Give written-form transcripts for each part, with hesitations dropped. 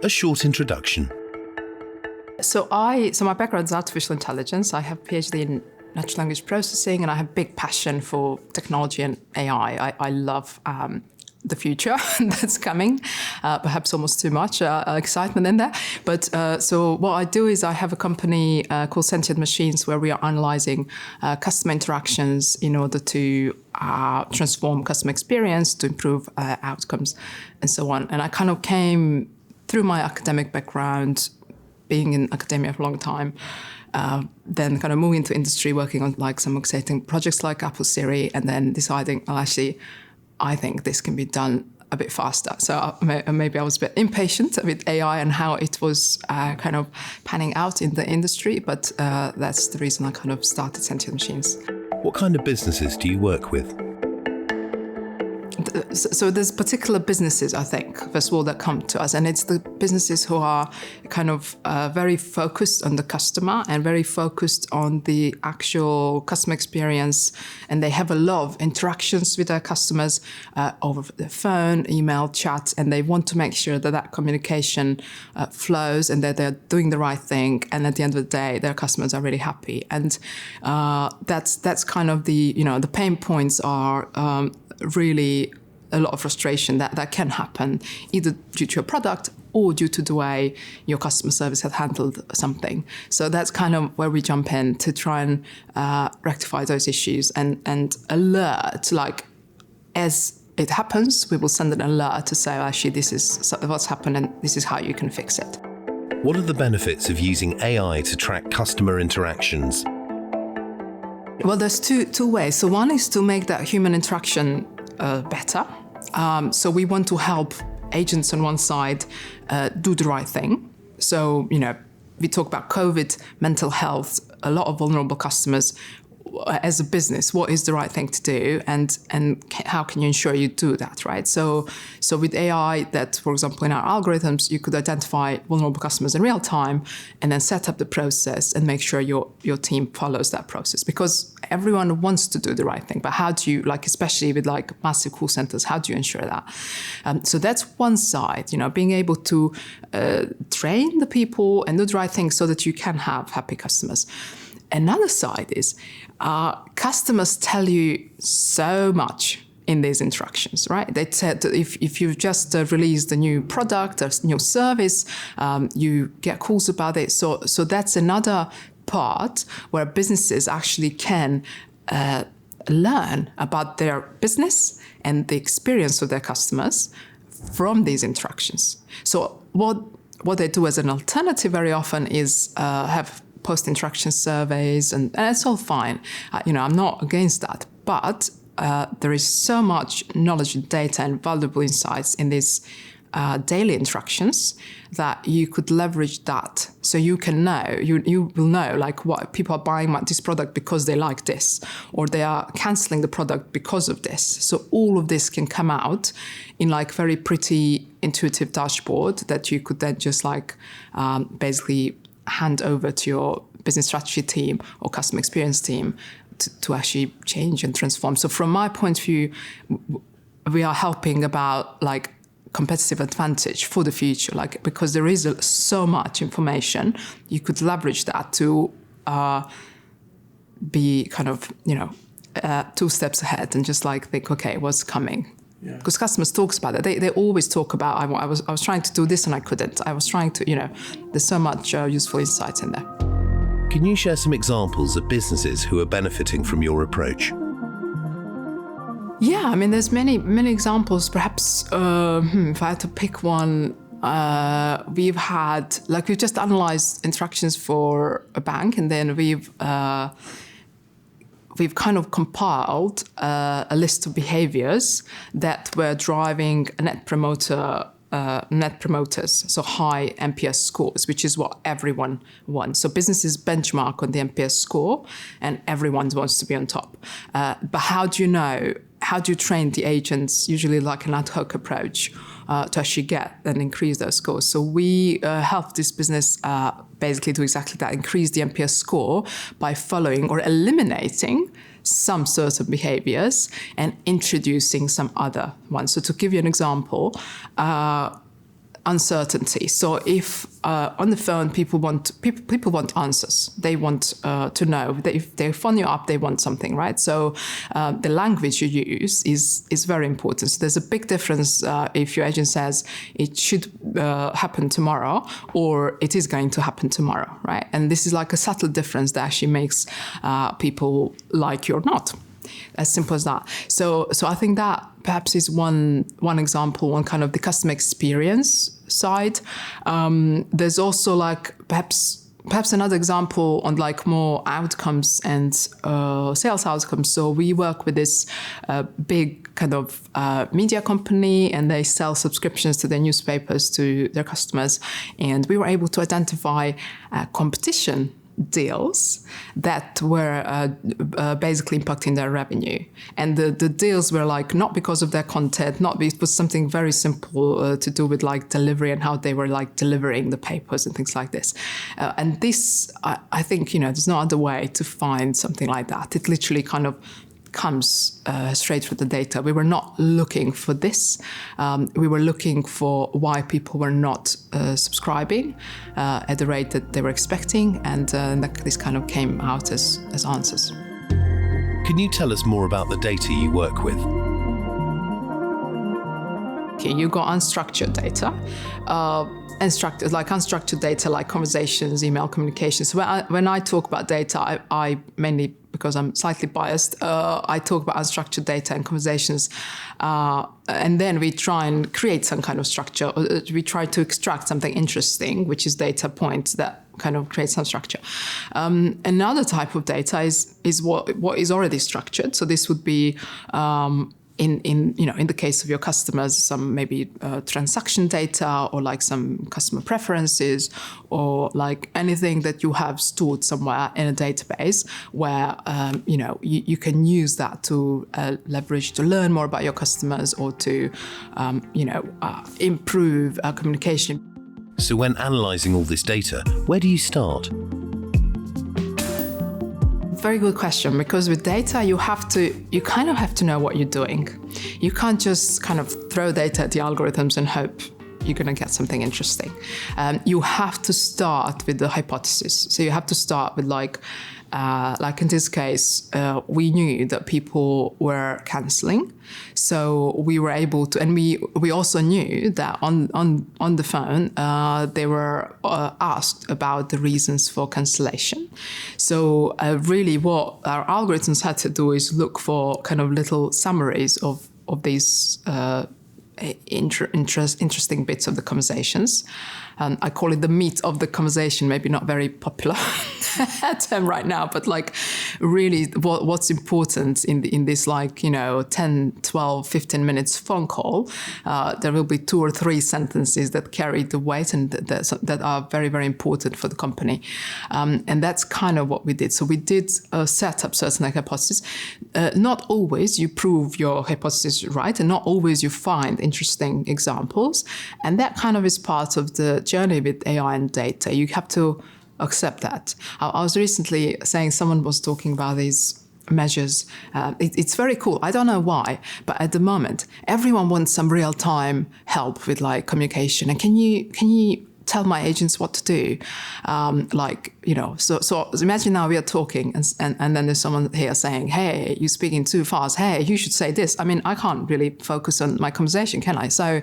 A short introduction. So my background is artificial intelligence. I have a PhD in natural language processing, and I have big passion for technology and AI. I love the future that's coming, perhaps almost too much excitement in there. But so what I do is I have a company called Sentient Machines, where we are analyzing customer interactions in order to transform customer experience, to improve outcomes, and so on. And I kind of came through my academic background, being in academia for a long time, then kind of moving into industry, working on like some exciting projects like Apple Siri, and then deciding, well, actually, I think this can be done a bit faster. So maybe I was a bit impatient with AI and how it was kind of panning out in the industry, but that's the reason I kind of started Sentient Machines. What kind of businesses do you work with? So there's particular businesses, I think, first of all, that come to us, and it's the businesses who are kind of very focused on the customer and very focused on the actual customer experience, and they have a lot of interactions with their customers over the phone, email, chat, and they want to make sure that that communication flows and that they're doing the right thing, and at the end of the day, their customers are really happy. And that's kind of the pain points are really a lot of frustration that can happen either due to your product or due to the way your customer service has handled something. So that's kind of where we jump in to try and rectify those issues and alert, like as it happens, we will send an alert to say, actually, this is what's happened and this is how you can fix it. What are the benefits of using AI to track customer interactions? Well, there's two ways. So one is to make that human interaction better. So we want to help agents on one side do the right thing. So, we talk about COVID, mental health, a lot of vulnerable customers. As a business, what is the right thing to do, and how can you ensure you do that, right? So with AI, that, for example, in our algorithms, you could identify vulnerable customers in real time and then set up the process and make sure your team follows that process, because everyone wants to do the right thing. But how do you, especially with massive call centers, how do you ensure that? So that's one side, being able to train the people and do the right thing so that you can have happy customers. Another side is customers tell you so much in these interactions, right? They said that if you've just released a new product or new service, you get calls about it. So that's another part where businesses actually can learn about their business and the experience of their customers from these interactions. So what they do as an alternative very often is have post-interaction surveys, and it's all fine. I'm not against that, but there is so much knowledge and data and valuable insights in these daily interactions that you could leverage that. So you can know, you will know what people are buying this product because they like this, or they are canceling the product because of this. So all of this can come out in very pretty intuitive dashboard that you could then just basically hand over to your business strategy team or customer experience team to actually change and transform. So from my point of view, we are helping about competitive advantage for the future, because there is so much information, you could leverage that to be kind of, 2 steps ahead and just think, okay, what's coming? Because customers talk about it. They always talk about, I was trying to do this and I couldn't. I was trying to, there's so much useful insights in there. Can you share some examples of businesses who are benefiting from your approach? Yeah, there's many examples. Perhaps if I had to pick one, we've just analyzed interactions for a bank, and then we've kind of compiled a list of behaviors that were driving a net promoters, so high NPS scores, which is what everyone wants. So businesses benchmark on the NPS score, and everyone wants to be on top. But how do you know? How do you train the agents, usually an ad hoc approach, to actually get and increase those scores? So we help this business basically do exactly that, increase the NPS score by following or eliminating some sorts of behaviors and introducing some other ones. So to give you an example, uncertainty. So if on the phone people want answers, they want to know that if they phone you up, they want something, right? So the language you use is very important. So there's a big difference if your agent says it should happen tomorrow or it is going to happen tomorrow, right? And this is like a subtle difference that actually makes people like you or not. As simple as that. So I think that perhaps is one example on kind of the customer experience side. There's also like perhaps another example on like more outcomes and sales outcomes. So we work with this big kind of media company, and they sell subscriptions to their newspapers to their customers. And we were able to identify competition deals that were basically impacting their revenue. And the deals were like not because of their content, it was something very simple to do with like delivery and how they were like delivering the papers and things like this. And this, I think, there's no other way to find something like that. It literally kind of comes straight from the data. We were not looking for this. We were looking for why people were not subscribing at the rate that they were expecting, and this kind of came out as answers. Can you tell us more about the data you work with? Okay, you got unstructured data. Unstructured data like conversations, email communications. So when I talk about data, I mainly, because I'm slightly biased, I talk about unstructured data and conversations, and then we try and create some kind of structure. We try to extract something interesting, which is data points that kind of create some structure. Another type of data is what is already structured. So this would be in the case of your customers, some maybe transaction data or like some customer preferences or like anything that you have stored somewhere in a database where you can use that to leverage to learn more about your customers or to improve communication. So when analysing all this data, where do you start? Very good question, because with data, you kind of have to know what you're doing. You can't just kind of throw data at the algorithms and hope you're going to get something interesting. You have to start with the hypothesis. So you have to start with like in this case, we knew that people were cancelling. So we were able to, and we also knew that on the phone, they were asked about the reasons for cancellation. So really what our algorithms had to do is look for kind of little summaries of these interesting bits of the conversations. I call it the meat of the conversation, maybe not very popular term right now, but like really what's important in this 10, 12, 15 minutes phone call, there will be 2 or 3 sentences that carry the weight and that are very, very important for the company. And that's kind of what we did. So we did set up certain hypotheses. Not always you prove your hypothesis right, and not always you find interesting examples. And that kind of is part of the journey with AI and data. You have to accept that. I was recently saying, someone was talking about these measures. It's very cool. I don't know why, but at the moment, everyone wants some real-time help with like communication. And can you tell my agents what to do? So imagine now we are talking and then there's someone here saying, hey, you're speaking too fast. Hey, you should say this. I mean, I can't really focus on my conversation, can I? So,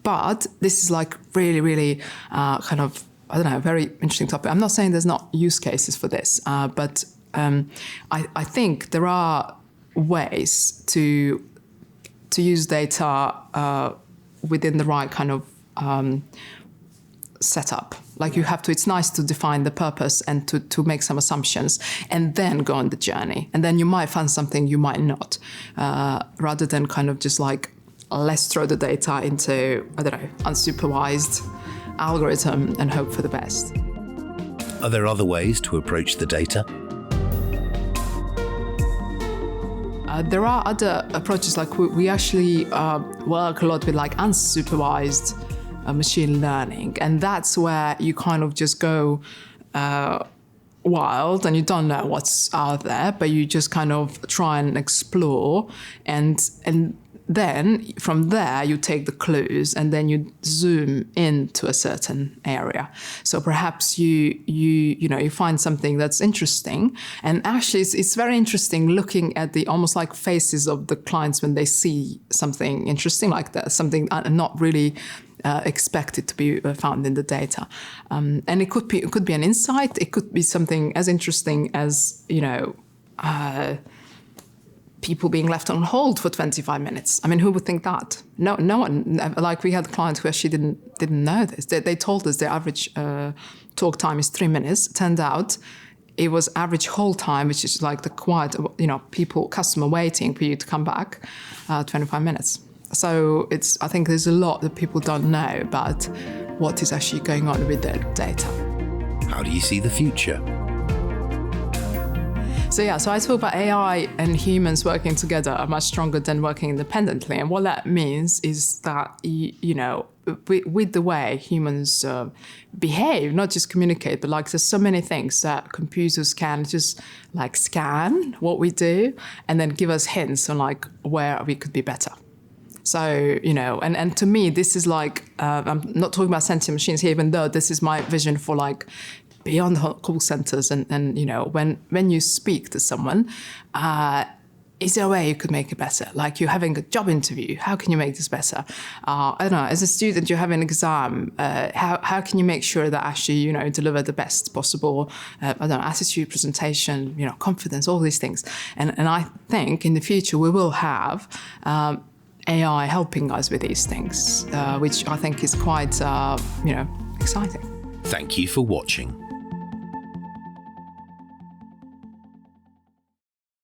but this is like really, really kind of, I don't know, very interesting topic. I'm not saying there's not use cases for this, but I think there are ways to use data within the right kind of setup. Like you have to, it's nice to define the purpose and to make some assumptions and then go on the journey. And then you might find something, you might not, rather than kind of just like, let's throw the data into, I don't know, unsupervised algorithm and hope for the best. Are there other ways to approach the data? There are other approaches, like we actually work a lot with like unsupervised machine learning, and that's where you kind of just go wild and you don't know what's out there, but you just kind of try and explore and then from there you take the clues and then you zoom into a certain area. So perhaps you find something that's interesting, and actually it's very interesting looking at the almost like faces of the clients when they see something interesting like that, something not really expected to be found in the data, and it could be an insight. It could be something as interesting as people being left on hold for 25 minutes. I mean, who would think that? No one. Like, we had clients who actually didn't know this. They told us their average talk time is 3 minutes. Turned out it was average hold time, which is like the quiet, customer waiting for you to come back, 25 minutes. So I think there's a lot that people don't know about what is actually going on with their data. How do you see the future? So I talk about AI and humans working together are much stronger than working independently. And what that means is that, with the way humans behave, not just communicate, but like there's so many things that computers can just like scan what we do and then give us hints on like where we could be better. So, and to me, this is like, I'm not talking about sentient machines here, even though this is my vision for like beyond call centers and when you speak to someone, is there a way you could make it better? Like, you're having a job interview, how can you make this better? I don't know, as a student, you have an exam, how can you make sure that actually, deliver the best possible, attitude, presentation, confidence, all these things. And I think in the future we will have AI helping us with these things, which I think is quite, exciting. Thank you for watching.